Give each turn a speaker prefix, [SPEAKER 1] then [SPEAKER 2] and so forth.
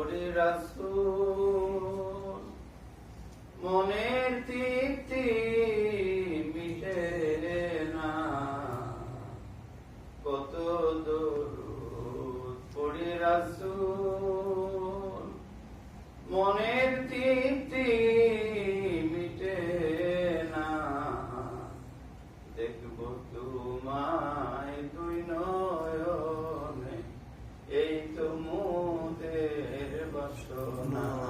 [SPEAKER 1] পড়ি রাসূল মনের তৃপ্তি মিটে না কত দরুদ পড়ি রাসূল মনের তৃপ্তি মিটে না দেখব তোমায় দুই নয়নে এই তো মোদের বাসনা।